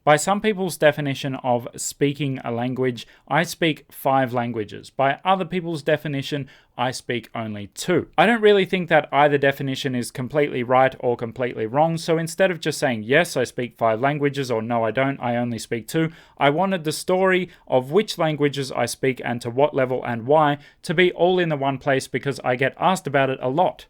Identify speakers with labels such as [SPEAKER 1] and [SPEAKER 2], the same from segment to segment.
[SPEAKER 1] By some people's definition of speaking a language, I speak 5 languages. By other people's definition, I speak only 2. I don't really think that either definition is completely right or completely wrong, so instead of just saying, yes, I speak 5 languages, or no, I don't, I only speak 2, I wanted the story of which languages I speak and to what level and why to be all in the one place because I get asked about it a lot.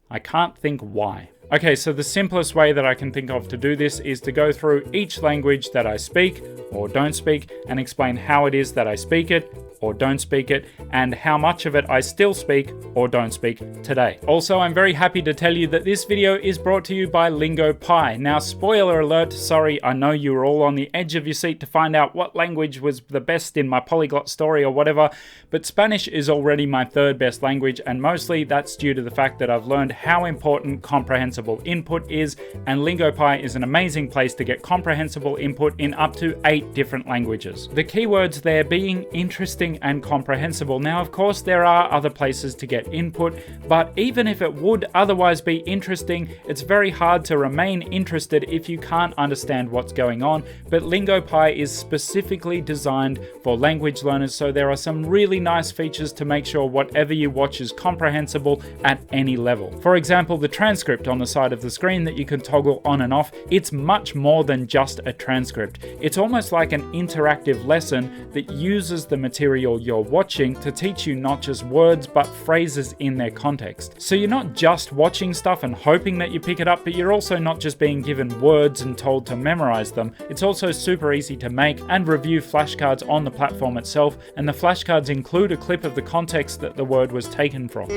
[SPEAKER 1] I can't think why. Okay, so the simplest way that I can think of to do this is to go through each language that I speak or don't speak and explain how it is that I speak it or don't speak it, and how much of it I still speak or don't speak today. Also, I'm very happy to tell you that this video is brought to you by LingoPie. Now, spoiler alert, sorry, I know you were all on the edge of your seat to find out what language was the best in my polyglot story or whatever, but Spanish is already my 3rd best language, and mostly that's due to the fact that I've learned how important comprehensible input is, and LingoPie is an amazing place to get comprehensible input in up to 8 different languages. The keywords there being interesting and comprehensible. Now, of course, there are other places to get input, but even if it would otherwise be interesting, it's very hard to remain interested if you can't understand what's going on. But LingoPie is specifically designed for language learners, so there are some really nice features to make sure whatever you watch is comprehensible at any level. For example, the transcript on the side of the screen that you can toggle on and off, it's much more than just a transcript. It's almost like an interactive lesson that uses the material you're watching to teach you not just words but phrases in their context. So you're not just watching stuff and hoping that you pick it up, but you're also not just being given words and told to memorize them. It's also super easy to make and review flashcards on the platform itself, and the flashcards include a clip of the context that the word was taken from.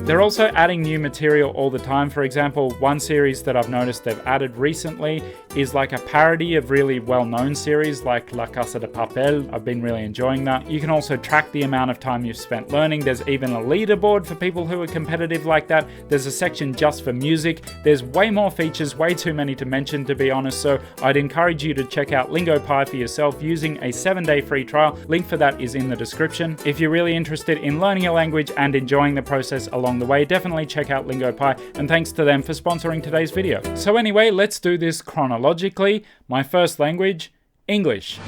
[SPEAKER 1] They're also adding new material all the time. For example, one series that I've noticed they've added recently is like a parody of really well-known series like La Casa de Papel. I've been really enjoying that. You can also track the amount of time you've spent learning. There's even a leaderboard for people who are competitive like that. There's a section just for music. There's way more features, way too many to mention, to be honest, so I'd encourage you to check out LingoPie for yourself using a 7-day free trial. Link for that is in the description. If you're really interested in learning a language and enjoying the process along the way, definitely check out LingoPie, and thanks to them for sponsoring today's video. So anyway, let's do this chronologically. My first language, English.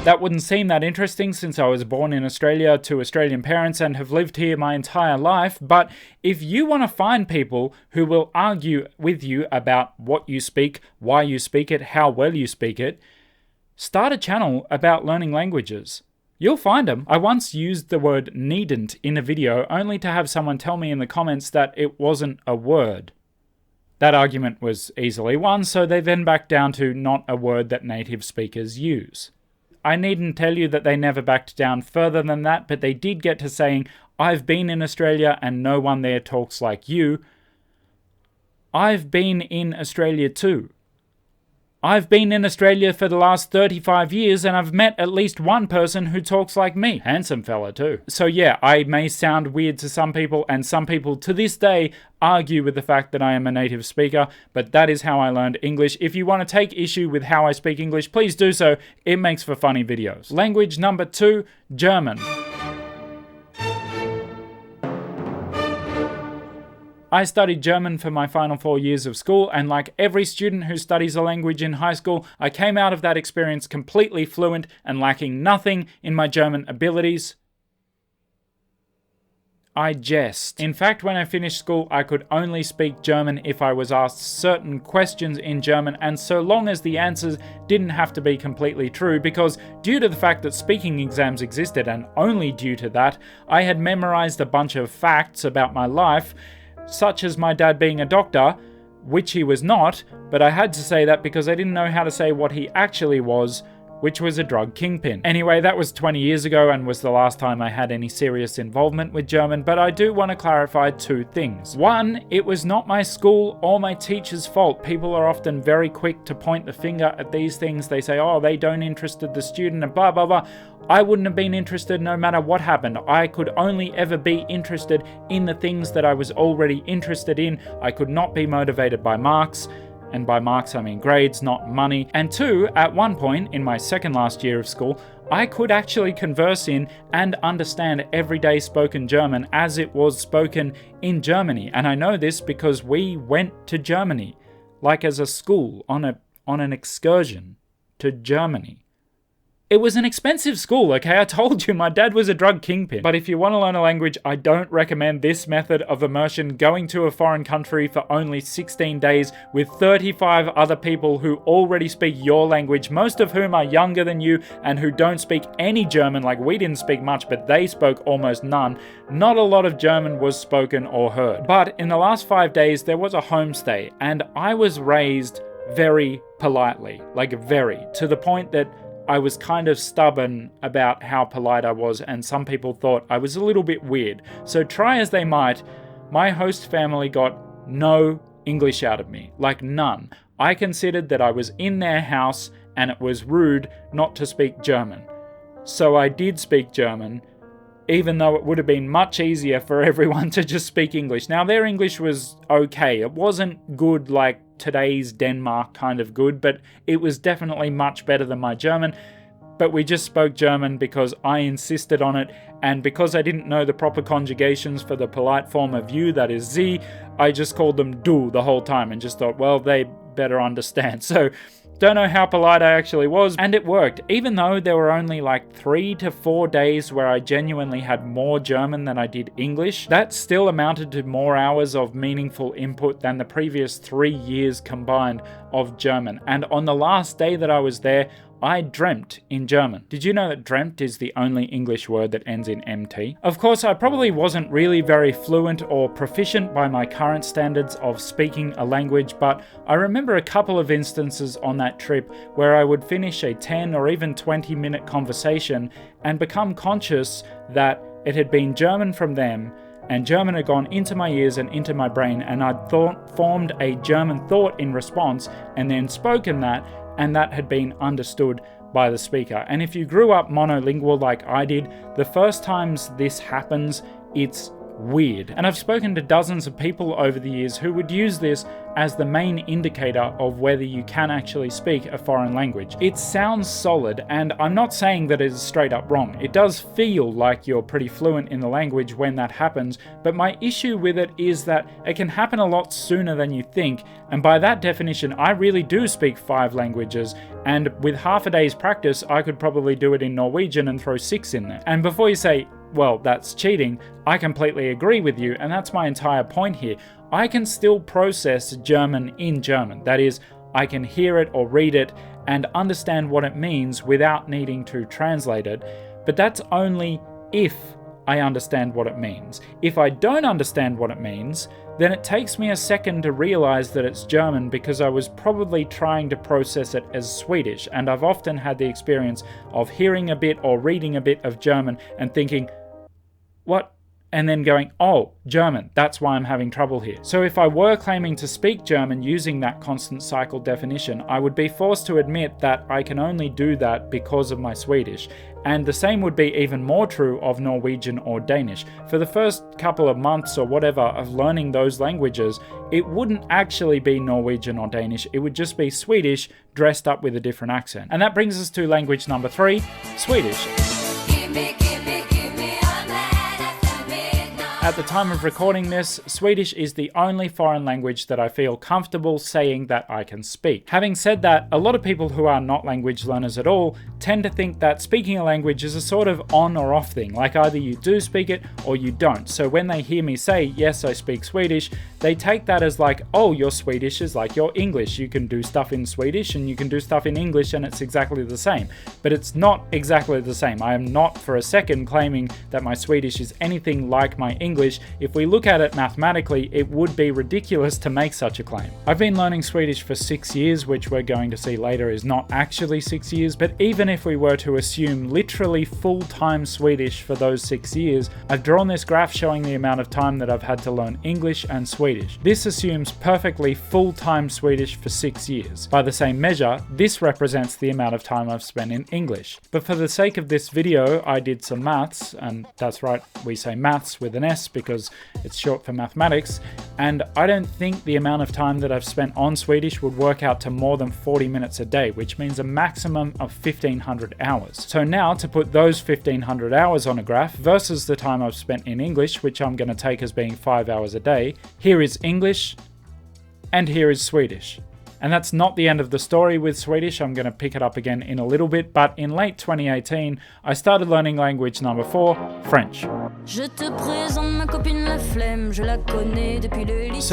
[SPEAKER 1] That wouldn't seem that interesting since I was born in Australia to Australian parents and have lived here my entire life, but if you want to find people who will argue with you about what you speak, why you speak it, how well you speak it, start a channel about learning languages. You'll find them. I once used the word needn't in a video only to have someone tell me in the comments that it wasn't a word. That argument was easily won, so they then backed down to not a word that native speakers use. I needn't tell you that they never backed down further than that, but they did get to saying, I've been in Australia and no one there talks like you. I've been in Australia too. I've been in Australia for the last 35 years and I've met at least one person who talks like me. Handsome fella too. So yeah, I may sound weird to some people, and some people to this day argue with the fact that I am a native speaker, but that is how I learned English. If you want to take issue with how I speak English, please do so. It makes for funny videos. Language number 2, German. I studied German for my final 4 years of school, and like every student who studies a language in high school, I came out of that experience completely fluent and lacking nothing in my German abilities. I jest. In fact, when I finished school, I could only speak German if I was asked certain questions in German, and so long as the answers didn't have to be completely true, because due to the fact that speaking exams existed, and only due to that, I had memorized a bunch of facts about my life, such as my dad being a doctor, which he was not, but I had to say that because I didn't know how to say what he actually was, which was a drug kingpin. Anyway, that was 20 years ago and was the last time I had any serious involvement with German, but I do want to clarify 2 things. 1, it was not my school or my teacher's fault. People are often very quick to point the finger at these things. They say, oh, they don't interested the student and blah, blah, blah. I wouldn't have been interested no matter what happened. I could only ever be interested in the things that I was already interested in. I could not be motivated by marks. And by marks I mean grades, not money. And 2, at one point in my second last year of school, I could actually converse in and understand everyday spoken German as it was spoken in Germany. And I know this because we went to Germany, like as a school, on an excursion to Germany. It was an expensive school, okay? I told you, my dad was a drug kingpin. But if you want to learn a language, I don't recommend this method of immersion, going to a foreign country for only 16 days with 35 other people who already speak your language, most of whom are younger than you and who don't speak any German. Like, we didn't speak much, but they spoke almost none. Not a lot of German was spoken or heard. But in the last 5 days, there was a homestay, and I was raised very politely, to the point that I was kind of stubborn about how polite I was, and some people thought I was a little bit weird. So try as they might, my host family got no English out of me, like none. I considered that I was in their house and it was rude not to speak German. So I did speak German, even though it would have been much easier for everyone to just speak English. Now, their English was okay. It wasn't good like today's Denmark kind of good, but it was definitely much better than my German. But we just spoke German because I insisted on it, and because I didn't know the proper conjugations for the polite form of you, that is Sie, I just called them du the whole time and just thought, well, they better understand. So don't know how polite I actually was, and it worked. Even though there were only like 3 to 4 days where I genuinely had more German than I did English, that still amounted to more hours of meaningful input than the previous 3 years combined of German. And on the last day that I was there, I dreamt in German. Did you know that dreamt is the only English word that ends in MT? Of course, I probably wasn't really very fluent or proficient by my current standards of speaking a language, but I remember a couple of instances on that trip where I would finish a 10 or even 20-minute conversation and become conscious that it had been German from them, and German had gone into my ears and into my brain, and I'd formed a German thought in response and then spoken that, and that had been understood by the speaker. And if you grew up monolingual like I did, the first times this happens, it's weird. And I've spoken to dozens of people over the years who would use this as the main indicator of whether you can actually speak a foreign language. It sounds solid, and I'm not saying that it is straight up wrong. It does feel like you're pretty fluent in the language when that happens, but my issue with it is that it can happen a lot sooner than you think, and by that definition, I really do speak 5 languages, and with half a day's practice, I could probably do it in Norwegian and throw 6 in there. And before you say, well, that's cheating, I completely agree with you, and that's my entire point here. I can still process German in German. That is, I can hear it or read it and understand what it means without needing to translate it, but that's only if I understand what it means. If I don't understand what it means, then it takes me a second to realize that it's German because I was probably trying to process it as Swedish, and I've often had the experience of hearing a bit or reading a bit of German and thinking, what? And then going, oh, German, that's why I'm having trouble here. So if I were claiming to speak German using that constant cycle definition, I would be forced to admit that I can only do that because of my Swedish. And the same would be even more true of Norwegian or Danish. For the first couple of months or whatever of learning those languages, it wouldn't actually be Norwegian or Danish, it would just be Swedish dressed up with a different accent. And that brings us to language number 3, Swedish. At the time of recording this, Swedish is the only foreign language that I feel comfortable saying that I can speak. Having said that, a lot of people who are not language learners at all tend to think that speaking a language is a sort of on or off thing, like either you do speak it or you don't. So when they hear me say, yes, I speak Swedish, they take that as like, oh, your Swedish is like your English. You can do stuff in Swedish and you can do stuff in English and it's exactly the same. But it's not exactly the same. I am not for a second claiming that my Swedish is anything like my English. If we look at it mathematically, it would be ridiculous to make such a claim. I've been learning Swedish for 6 years, which we're going to see later is not actually 6 years, but even if we were to assume literally full-time Swedish for those 6 years, I've drawn this graph showing the amount of time that I've had to learn English and Swedish. This assumes perfectly full-time Swedish for 6 years. By the same measure, this represents the amount of time I've spent in English. But for the sake of this video, I did some maths, and that's right, we say maths with an S, MS because it's short for mathematics, and I don't think the amount of time that I've spent on Swedish would work out to more than 40 minutes a day, which means a maximum of 1,500 hours. So now to put those 1,500 hours on a graph versus the time I've spent in English, which I'm going to take as being 5 hours a day, here is English and here is Swedish. And that's not the end of the story with Swedish. I'm going to pick it up again in a little bit, but in late 2018, I started learning language number 4, French. So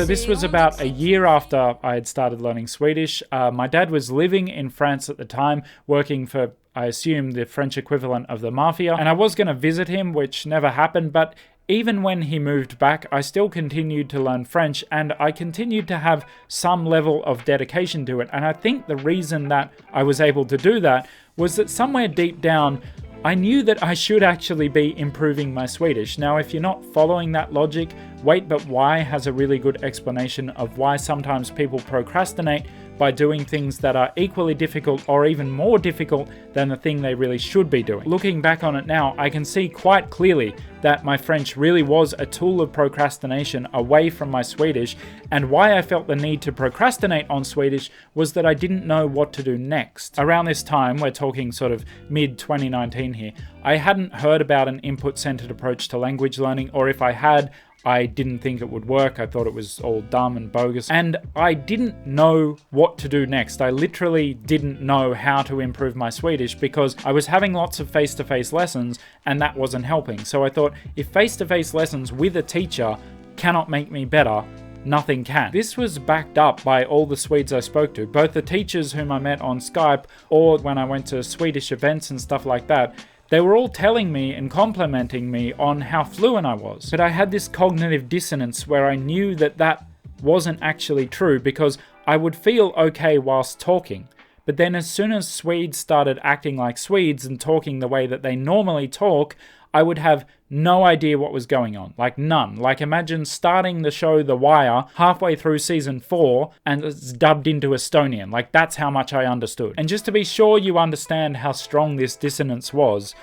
[SPEAKER 1] this was about a year after I had started learning Swedish. My dad was living in France at the time, working for, I assume, the French equivalent of the mafia, and I was going to visit him, which never happened, but even when he moved back, I still continued to learn French, and I continued to have some level of dedication to it. And I think the reason that I was able to do that was that somewhere deep down, I knew that I should actually be improving my Swedish. Now, if you're not following that logic, Wait But Why has a really good explanation of why sometimes people procrastinate by doing things that are equally difficult or even more difficult than the thing they really should be doing. Looking back on it now, I can see quite clearly that my French really was a tool of procrastination away from my Swedish, and why I felt the need to procrastinate on Swedish was that I didn't know what to do next. Around this time, we're talking sort of mid-2019 here, I hadn't heard about an input-centered approach to language learning, or if I had, I didn't think it would work. I thought it was all dumb and bogus. And I didn't know what to do next. I literally didn't know how to improve my Swedish because I was having lots of face-to-face lessons and that wasn't helping. So I thought, if face-to-face lessons with a teacher cannot make me better, nothing can. This was backed up by all the Swedes I spoke to, both the teachers whom I met on Skype or when I went to Swedish events and stuff like that. They were all telling me and complimenting me on how fluent I was. But I had this cognitive dissonance where I knew that that wasn't actually true because I would feel okay whilst talking. But then as soon as Swedes started acting like Swedes and talking the way that they normally talk, I would have no idea what was going on. Like none. Like imagine starting the show The Wire halfway through season 4 and it's dubbed into Estonian. Like that's how much I understood. And just to be sure you understand how strong this dissonance was,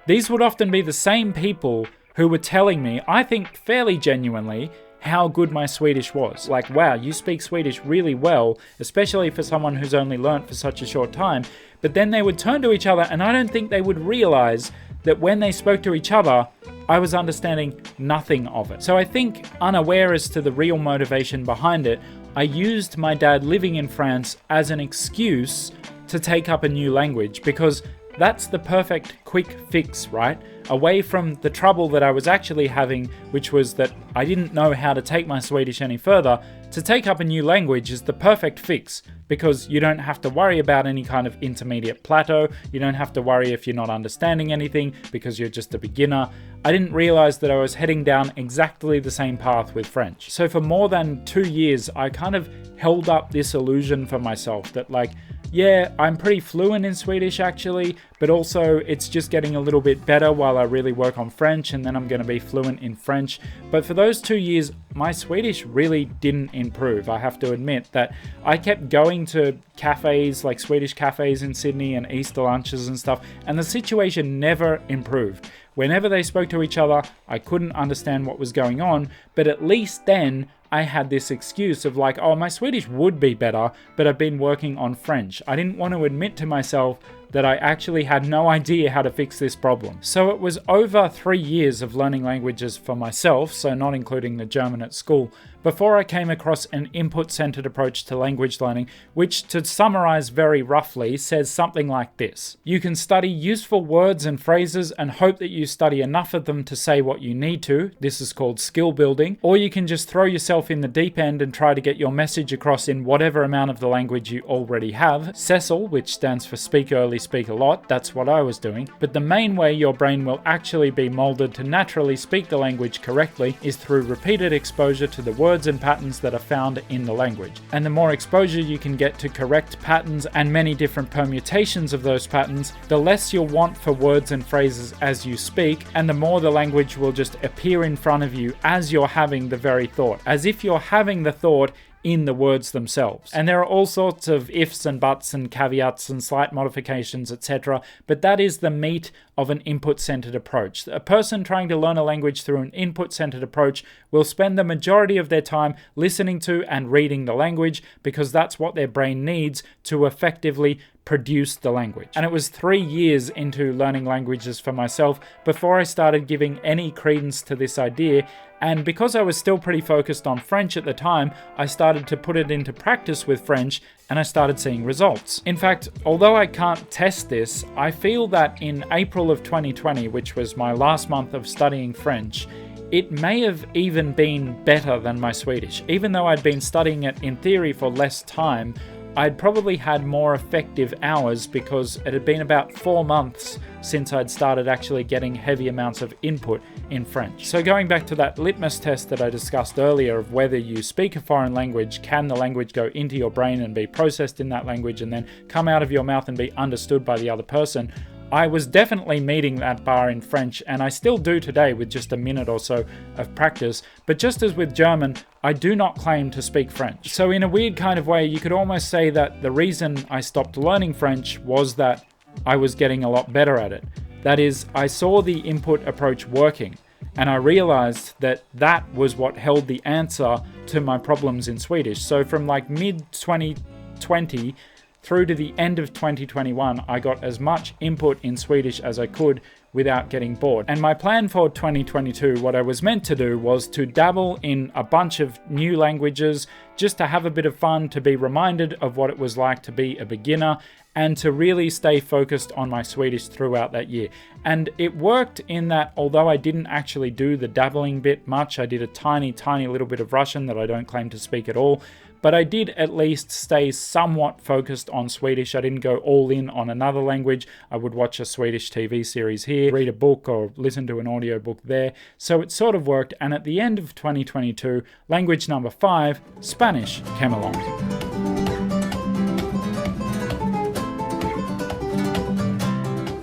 [SPEAKER 1] these would often be the same people who were telling me, I think fairly genuinely, how good my Swedish was. Like, wow, you speak Swedish really well, especially for someone who's only learnt for such a short time. But then they would turn to each other and I don't think they would realize that when they spoke to each other, I was understanding nothing of it. So I think, unaware as to the real motivation behind it, I used my dad living in France as an excuse to take up a new language because that's the perfect quick fix, right? Away from the trouble that I was actually having, which was that I didn't know how to take my Swedish any further, to take up a new language is the perfect fix because you don't have to worry about any kind of intermediate plateau. You don't have to worry if you're not understanding anything because you're just a beginner. I didn't realize that I was heading down exactly the same path with French. So for more than 2 years, I kind of held up this illusion for myself that like, yeah, I'm pretty fluent in Swedish actually, but also it's just getting a little bit better while I really work on French and then I'm going to be fluent in French. But for those 2 years, my Swedish really didn't improve. I have to admit that I kept going to cafes, like Swedish cafes in Sydney and Easter lunches and stuff, and the situation never improved. Whenever they spoke to each other, I couldn't understand what was going on, but at least then I had this excuse of like, oh, my Swedish would be better, but I've been working on French. I didn't want to admit to myself that I actually had no idea how to fix this problem. So it was over 3 years of learning languages for myself, so not including the German at school, before I came across an input-centered approach to language learning, which, to summarize very roughly, says something like this. You can study useful words and phrases and hope that you study enough of them to say what you need to. This is called skill building. Or you can just throw yourself in the deep end and try to get your message across in whatever amount of the language you already have. CECIL, which stands for speak early, speak a lot, that's what I was doing. But the main way your brain will actually be molded to naturally speak the language correctly is through repeated exposure to the words and patterns that are found in the language. And the more exposure you can get to correct patterns and many different permutations of those patterns, the less you'll want for words and phrases as you speak, and the more the language will just appear in front of you as you're having the very thought, as if you're having the thought in the words themselves. And there are all sorts of ifs and buts and caveats and slight modifications, etc. But that is the meat of an input-centered approach. A person trying to learn a language through an input-centered approach will spend the majority of their time listening to and reading the language because that's what their brain needs to effectively produce the language. And it was 3 years into learning languages for myself before I started giving any credence to this idea. And because I was still pretty focused on French at the time, I started to put it into practice with French and I started seeing results. In fact, although I can't test this, I feel that in April of 2020, which was my last month of studying French, it may have even been better than my Swedish. Even though I'd been studying it in theory for less time, I'd probably had more effective hours because it had been about 4 months since I'd started actually getting heavy amounts of input in French. So going back to that litmus test that I discussed earlier of whether you speak a foreign language, can the language go into your brain and be processed in that language and then come out of your mouth and be understood by the other person, I was definitely meeting that bar in French, and I still do today with just a minute or so of practice. But just as with German, I do not claim to speak French. So in a weird kind of way, you could almost say that the reason I stopped learning French was that I was getting a lot better at it. That is, I saw the input approach working, and I realized that that was what held the answer to my problems in Swedish. So from like mid-2020 through to the end of 2021, I got as much input in Swedish as I could without getting bored. And my plan for 2022, what I was meant to do was to dabble in a bunch of new languages, just to have a bit of fun, to be reminded of what it was like to be a beginner, and to really stay focused on my Swedish throughout that year. And it worked in that although I didn't actually do the dabbling bit much, I did a tiny little bit of Russian that I don't claim to speak at all, but I did at least stay somewhat focused on Swedish. I didn't go all in on another language. I would watch a Swedish TV series here, read a book or listen to an audiobook there. So it sort of worked, and at the end of 2022, language number 5, Spanish, came along.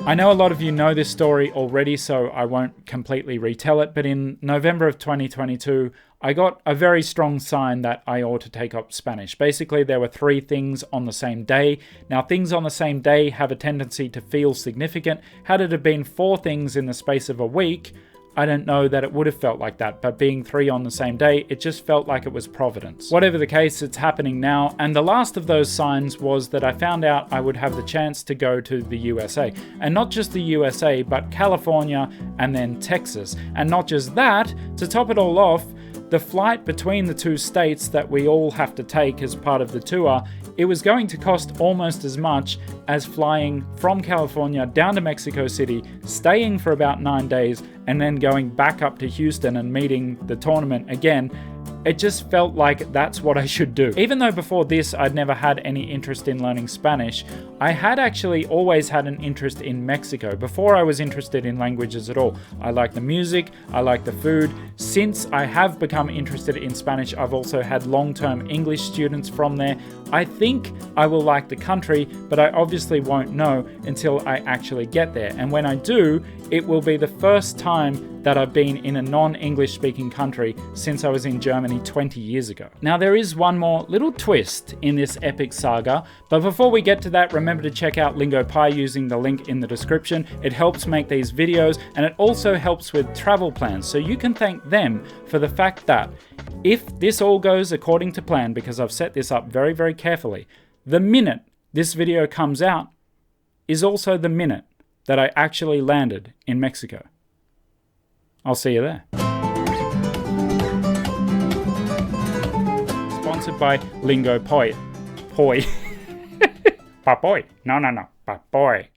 [SPEAKER 1] I know a lot of you know this story already, so I won't completely retell it, but in November of 2022, I got a very strong sign that I ought to take up Spanish. Basically, there were 3 things on the same day. Now, things on the same day have a tendency to feel significant. Had it have been 4 things in the space of a week, I don't know that it would have felt like that, but being 3 on the same day, it just felt like it was providence. Whatever the case, it's happening now, and the last of those signs was that I found out I would have the chance to go to the USA. And not just the USA, but California and then Texas. And not just that, to top it all off, the flight between the 2 states that we all have to take as part of the tour, it was going to cost almost as much as flying from California down to Mexico City, staying for about 9 days, and then going back up to Houston and meeting the tournament again. It just felt like that's what I should do. Even though before this I'd never had any interest in learning Spanish, I had actually always had an interest in Mexico before I was interested in languages at all. I like the music, I like the food. Since I have become interested in Spanish, I've also had long-term English students from there. I think I will like the country, but I obviously won't know until I actually get there. And when I do, it will be the first time that I've been in a non-English speaking country since I was in Germany 20 years ago. Now, there is one more little twist in this epic saga, but before we get to that, remember to check out LingoPie using the link in the description. It helps make these videos, and it also helps with travel plans, so you can thank them for the fact that if this all goes according to plan, because I've set this up very, very carefully, the minute this video comes out is also the minute that I actually landed in Mexico. I'll see you there. Sponsored by LingoPie. Poi. Papoy. No. Papoy.